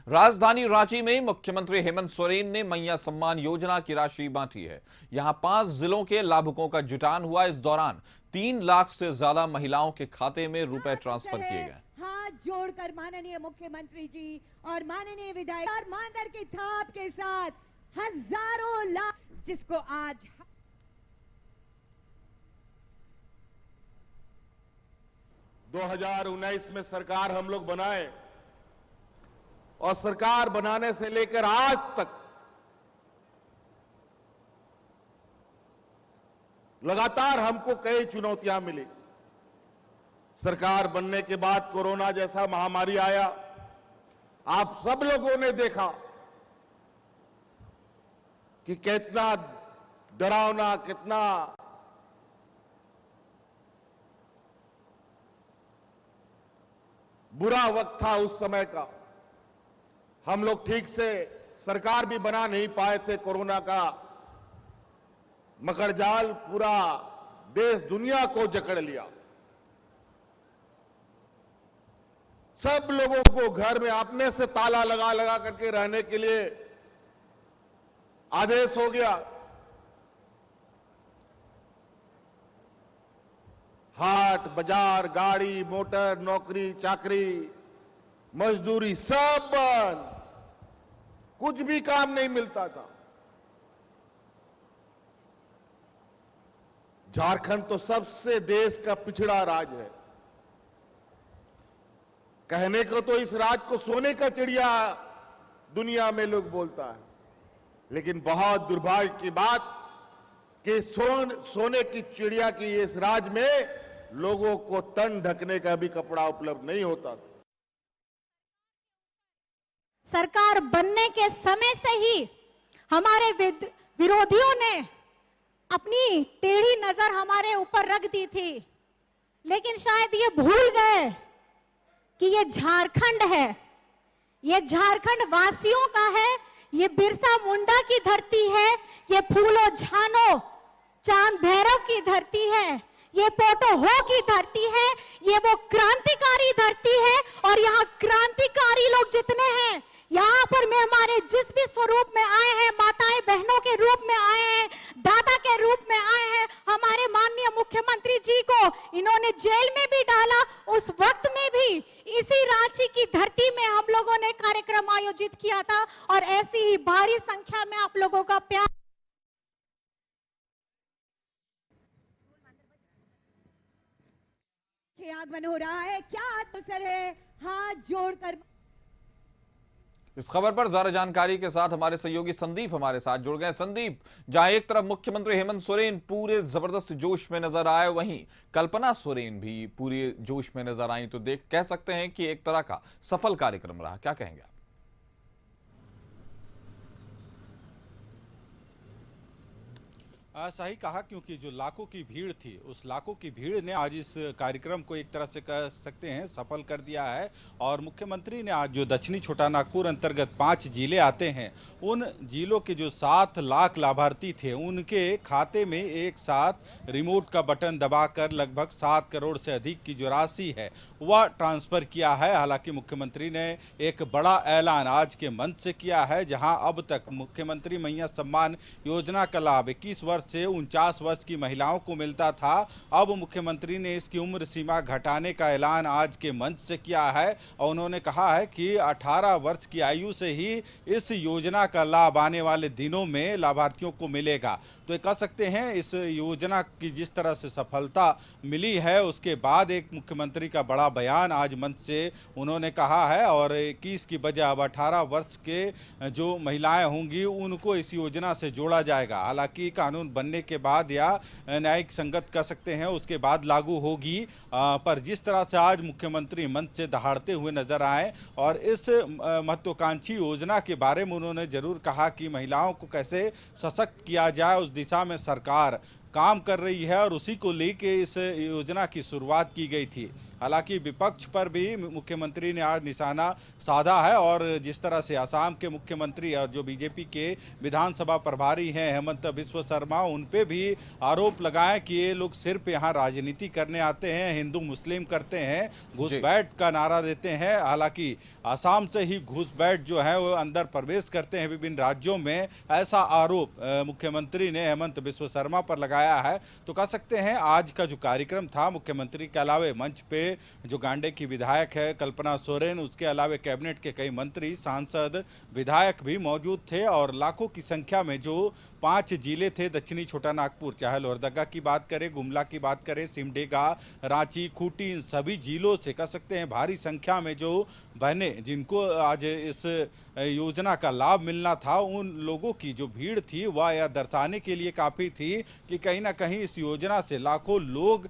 राजधानी रांची में मुख्यमंत्री हेमंत सोरेन ने मैया सम्मान योजना की राशि बांटी है। यहां 5 जिलों के लाभुकों का जुटान हुआ। इस दौरान 3 लाख से ज्यादा महिलाओं के खाते में रुपए ट्रांसफर किए गए। हाथ जोड़कर माननीय मुख्यमंत्री जी और माननीय विधायक और मादर की थाप के साथ हजारों लाख, जिसको आज 2019 में सरकार हम लोग बनाए और सरकार बनाने से लेकर आज तक लगातार हमको कई चुनौतियां मिली। सरकार बनने के बाद कोरोना जैसा महामारी आया। आप सब लोगों ने देखा कि कितना डरावना, कितना बुरा वक्त था उस समय का। हम लोग ठीक से सरकार भी बना नहीं पाए थे। कोरोना का मकड़जाल पूरा देश दुनिया को जकड़ लिया। सब लोगों को घर में अपने से ताला लगा लगा करके रहने के लिए आदेश हो गया। हाट बाजार, गाड़ी मोटर, नौकरी चाकरी, मजदूरी सब बंद। कुछ भी काम नहीं मिलता था। झारखंड तो सबसे देश का पिछड़ा राज्य है। कहने को तो इस राज्य को सोने का चिड़िया दुनिया में लोग बोलता है, लेकिन बहुत दुर्भाग्य की बात कि सोने की चिड़िया की इस राज्य में लोगों को तन ढकने का भी कपड़ा उपलब्ध नहीं होता था। सरकार बनने के समय से ही हमारे विरोधियों ने अपनी टेढ़ी नजर हमारे ऊपर रख दी थी, लेकिन शायद ये भूल गए कि ये झारखंड है, ये झारखंड वासियों का है, ये बिरसा मुंडा की धरती है, ये फूलो झानो चांद भैरव की धरती है, ये पोटो हो की धरती है, ये वो क्रांतिकारी धरती है। और यहाँ क्रांतिकारी लोग जितने हैं, यहाँ पर में हमारे जिस भी स्वरूप में आए हैं, माताएं बहनों के रूप में आए हैं, दादा के रूप में आए हैं, हमारे माननीय मुख्यमंत्री जी को इन्होंने जेल में भी डाला। उस वक्त में भी इसी रांची की धरती में हम लोगों ने कार्यक्रम आयोजित किया था और ऐसी ही भारी संख्या में आप लोगों का प्यार। आगमन हो रहा है, क्या अवसर है। हाथ जोड़कर इस खबर पर ज्यादा जानकारी के साथ हमारे सहयोगी संदीप हमारे साथ जुड़ गए। संदीप, जहां एक तरफ मुख्यमंत्री हेमंत सोरेन पूरे जबरदस्त जोश में नजर आए, वहीं कल्पना सोरेन भी पूरे जोश में नजर आई, तो कह सकते हैं कि एक तरह का सफल कार्यक्रम रहा। क्या कहेंगे आप? सही कहा, क्योंकि जो लाखों की भीड़ थी, उस लाखों की भीड़ ने आज इस कार्यक्रम को एक तरह से कह सकते हैं सफल कर दिया है। और मुख्यमंत्री ने आज जो दक्षिणी छोटा नागपुर अंतर्गत 5 जिले आते हैं, उन जिलों के जो 7 लाख लाभार्थी थे, उनके खाते में एक साथ रिमोट का बटन दबाकर लगभग 7 करोड़ से अधिक की जो राशि है वह ट्रांसफर किया है। हालांकि मुख्यमंत्री ने एक बड़ा ऐलान आज के मंच से किया है, जहां अब तक मुख्यमंत्री मैया सम्मान योजना का लाभ 21 वर्ष से 49 वर्ष की महिलाओं को मिलता था। अब मुख्यमंत्री ने इसकी उम्र सीमा घटाने का ऐलान आज के मंच से किया है और उन्होंने कहा है कि 18 वर्ष की आयु से ही इस योजना का लाभ आने वाले दिनों में लाभार्थियों को मिलेगा। तो कह सकते हैं इस योजना की जिस तरह से सफलता मिली है, उसके बाद एक मुख्यमंत्री का बड़ा बयान आज मंच से उन्होंने कहा है और 21 की बजाय अब 18 वर्ष के जो महिलाएं होंगी उनको इस योजना से जोड़ा जाएगा। हालांकि कानून बनने के बाद या न्यायिक संगत कह सकते हैं उसके बाद लागू होगी, पर जिस तरह से आज मुख्यमंत्री मंच से दहाड़ते हुए नजर आए और इस महत्वाकांक्षी योजना के बारे में उन्होंने जरूर कहा कि महिलाओं को कैसे सशक्त किया जाए, उस दिशा में सरकार काम कर रही है और उसी को लेके इस योजना की शुरुआत की गई थी। हालांकि विपक्ष पर भी मुख्यमंत्री ने आज निशाना साधा है और जिस तरह से असम के मुख्यमंत्री और जो बीजेपी के विधानसभा प्रभारी हैं हेमंत बिस्वा शर्मा, उन पे भी आरोप लगाए कि ये लोग सिर्फ यहाँ राजनीति करने आते हैं, हिंदू मुस्लिम करते हैं, घुसपैठ का नारा देते हैं। हालांकि असम से ही घुसपैठ जो है वो अंदर प्रवेश करते हैं विभिन्न राज्यों में, ऐसा आरोप मुख्यमंत्री ने हेमंत बिस्वा शर्मा पर लगाया है। तो कह सकते हैं आज का जो कार्यक्रम था, मुख्यमंत्री के अलावे मंच पे जो गांडे की विधायक है कल्पना सोरेन, उसके अलावे कैबिनेट के कई मंत्री, सांसद, विधायक भी मौजूद थे और लाखों की संख्या में जो 5 जिले थे दक्षिणी छोटा नागपुर, चाहे लोहरदगा की बात करें, गुमला की बात करें, सिमडेगा, रांची, खूंटी, इन सभी जिलों से कह सकते हैं भारी संख्या में जो बहने जिनको आज इस योजना का लाभ मिलना था, उन लोगों की जो भीड़ थी वह यह दर्शाने के लिए काफ़ी थी कि कहीं ना कहीं इस योजना से लाखों लोग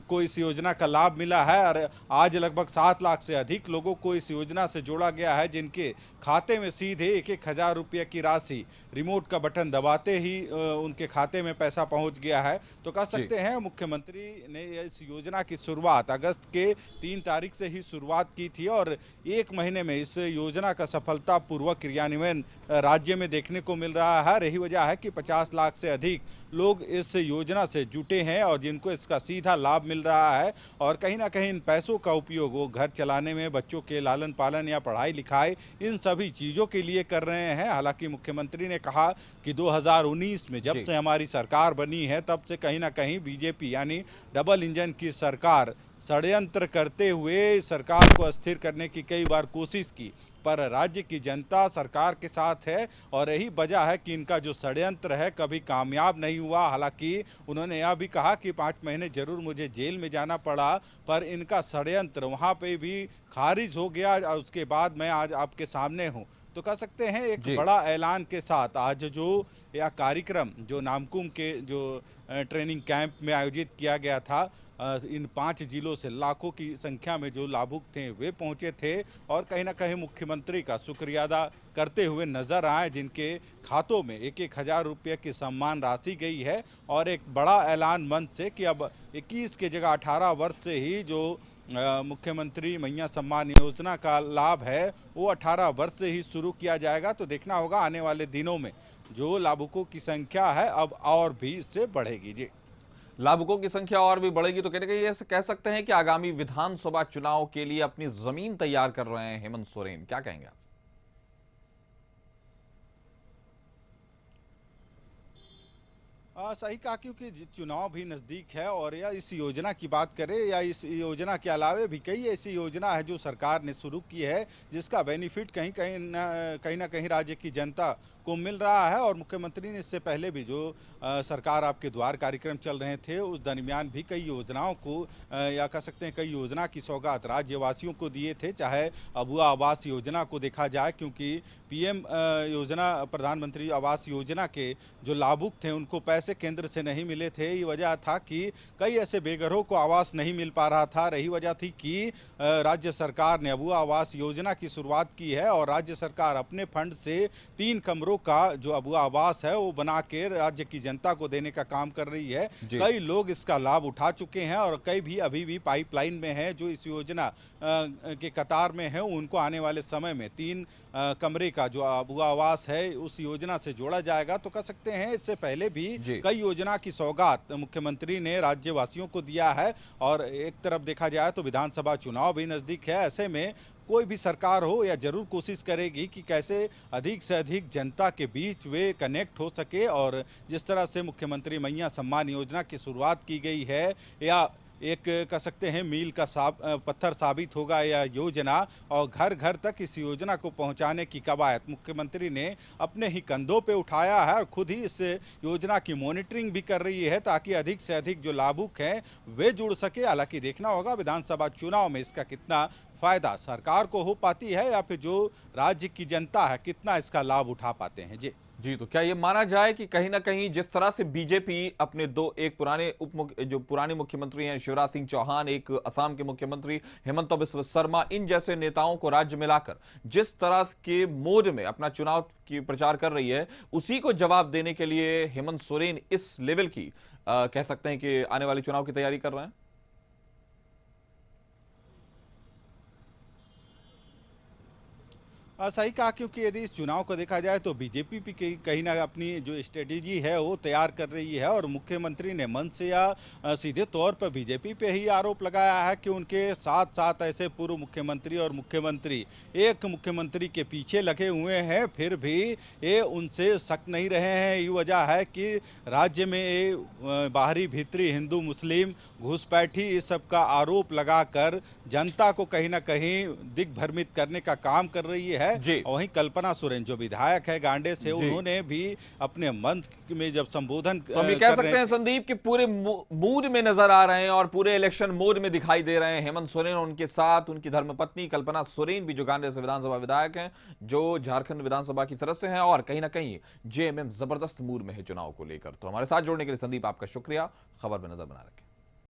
को इस योजना का लाभ मिला है और आज लगभग 7 लाख से अधिक लोगों को इस योजना से जोड़ा गया है, जिनके खाते में सीधे 1-1 हज़ार रुपये की राशि रिमोट का बटन दबाते ही उनके खाते में पैसा पहुंच गया है। तो कह सकते हैं मुख्यमंत्री ने इस योजना की शुरुआत अगस्त के 3 तारीख से ही शुरुआत की थी और 1 महीने में इस योजना का सफलतापूर्वक क्रियान्वयन राज्य में देखने को मिल रहा है। रही वजह है कि 50 लाख से अधिक लोग इस योजना से जुटे हैं और जिनको इसका सीधा लाभ मिल रहा है और कहीं ना कहीं इन पैसों का उपयोग वो घर चलाने में, बच्चों के लालन पालन या पढ़ाई लिखाई, इन सभी चीज़ों के लिए कर रहे हैं। हालांकि मुख्यमंत्री ने कहा कि 2019 में जब से हमारी सरकार बनी है तब से कहीं ना कहीं बीजेपी यानी डबल इंजन की सरकार षड्यंत्र करते हुए सरकार को अस्थिर करने की कई बार कोशिश की, पर राज्य की जनता सरकार के साथ है और यही वजह है कि इनका जो षड्यंत्र है कभी कामयाब नहीं हुआ। हालांकि उन्होंने यह भी कहा कि 5 महीने जरूर मुझे जेल में जाना पड़ा, पर इनका षड्यंत्र वहाँ पे भी खारिज हो गया और उसके बाद मैं आज आपके सामने हूँ। तो कह सकते हैं एक बड़ा ऐलान के साथ आज जो यह कार्यक्रम जो नामकुम के जो ट्रेनिंग कैंप में आयोजित किया गया था, इन 5 जिलों से लाखों की संख्या में जो लाभुक थे वे पहुंचे थे और कहीं ना कहीं मुख्यमंत्री का शुक्रिया अदा करते हुए नजर आए, जिनके खातों में 1-1 हज़ार रुपये की सम्मान राशि गई है और एक बड़ा ऐलान मंच से कि अब 21 के जगह 18 वर्ष से ही जो मुख्यमंत्री मैया सम्मान योजना का लाभ है वो 18 वर्ष से ही शुरू किया जाएगा। तो देखना होगा आने वाले दिनों में जो लाभुकों की संख्या है अब और भी इससे बढ़ेगी। जी, लाभुकों की संख्या और भी बढ़ेगी तो कहीं ना कहीं ऐसे कह सकते हैं कि आगामी विधानसभा चुनाव के लिए अपनी जमीन तैयार कर रहे हैं हेमंत सोरेन, क्या कहेंगे आप? सही कहा, क्योंकि चुनाव भी नज़दीक है और या इस योजना की बात करें या इस योजना के अलावे भी कई ऐसी योजना है जो सरकार ने शुरू की है जिसका बेनिफिट कहीं ना कहीं राज्य की जनता को मिल रहा है। और मुख्यमंत्री ने इससे पहले भी जो सरकार आपके द्वार कार्यक्रम चल रहे थे उस दरमियान भी कई योजनाओं को या कह सकते हैं कई योजना की सौगात राज्यवासियों को दिए थे, चाहे अबुआ आवास योजना को देखा जाए, क्योंकि पीएम योजना प्रधानमंत्री आवास योजना के जो लाभुक थे उनको पैसे केंद्र से नहीं मिले थे। ये वजह था कि कई ऐसे बेघरों को आवास नहीं मिल पा रहा था। रही वजह थी कि राज्य सरकार ने अबुआ आवास योजना की शुरुआत की है और राज्य सरकार अपने फंड से 3 कमरों का जो अबुआ आवास है वो बना के राज्य की जनता को देने का काम कर रही है। कई लोग इसका लाभ उठा चुके हैं और कई भी अभी भी पाइपलाइन में है जो इस योजना के कतार में है, उनको आने वाले समय में 3 कमरे का जो अबुआ आवास है उस योजना से जोड़ा जाएगा। तो कह सकते हैं इससे पहले भी कई योजना की सौगात मुख्यमंत्री ने राज्यवासियों को दिया है और एक तरफ देखा जाए तो विधानसभा चुनाव भी नजदीक है। ऐसे में कोई भी सरकार हो या जरूर कोशिश करेगी कि कैसे अधिक से अधिक जनता के बीच वे कनेक्ट हो सके और जिस तरह से मुख्यमंत्री मैया सम्मान योजना की शुरुआत की गई है या एक कह सकते हैं मील का पत्थर साबित होगा यह योजना और घर घर तक इस योजना को पहुंचाने की कवायद मुख्यमंत्री ने अपने ही कंधों पे उठाया है और खुद ही इस योजना की मॉनिटरिंग भी कर रही है ताकि अधिक से अधिक जो लाभुक हैं वे जुड़ सके। हालांकि देखना होगा विधानसभा चुनाव में इसका कितना फायदा सरकार को हो पाती है या फिर जो राज्य की जनता है कितना इसका लाभ उठा पाते हैं। जी जी, तो क्या ये माना जाए कि कहीं ना कहीं जिस तरह से बीजेपी अपने एक पुराने मुख्यमंत्री हैं शिवराज सिंह चौहान, एक असम के मुख्यमंत्री हेमंत बिस्व शर्मा, इन जैसे नेताओं को राज्य में लाकर जिस तरह के मोड में अपना चुनाव की प्रचार कर रही है, उसी को जवाब देने के लिए हेमंत सोरेन इस लेवल की कह सकते हैं कि आने वाले चुनाव की तैयारी कर रहे हैं। सही कहा, क्योंकि यदि इस चुनाव को देखा जाए तो बीजेपी भी कहीं ना अपनी जो स्ट्रेटेजी है वो तैयार कर रही है, और मुख्यमंत्री ने मंच से या सीधे तौर पर बीजेपी पे ही आरोप लगाया है कि उनके साथ साथ ऐसे पूर्व मुख्यमंत्री और मुख्यमंत्री एक मुख्यमंत्री के पीछे लगे हुए हैं, फिर भी ये उनसे सक नहीं रहे हैं। ये वजह है कि राज्य में ये बाहरी भीतरी हिंदू मुस्लिम घुसपैठी इस सब का आरोप लगाकर जनता को कहीं ना कहीं दिग्भ्रमित करने का काम कर रही है। और वहीं कल्पना सोरेन जो विधायक है गांडे से, उन्होंने भी अपने मंच में जब संबोधन तो हम ये कह सकते हैं संदीप कि पूरे मूड में नजर आ रहे हैं और पूरे इलेक्शन मोड में दिखाई दे रहे हैं हेमंत सोरेन और उनके साथ उनकी धर्मपत्नी कल्पना सोरेन भी, जो गांडे से विधानसभा विधायक हैं, जो झारखंड विधानसभा की सदस्य हैं, और कहीं ना कहीं जेएमएम जबरदस्त मूड में है चुनाव को लेकर। तो हमारे साथ जोड़ने के लिए संदीप आपका शुक्रिया। खबर में नजर बना रखें।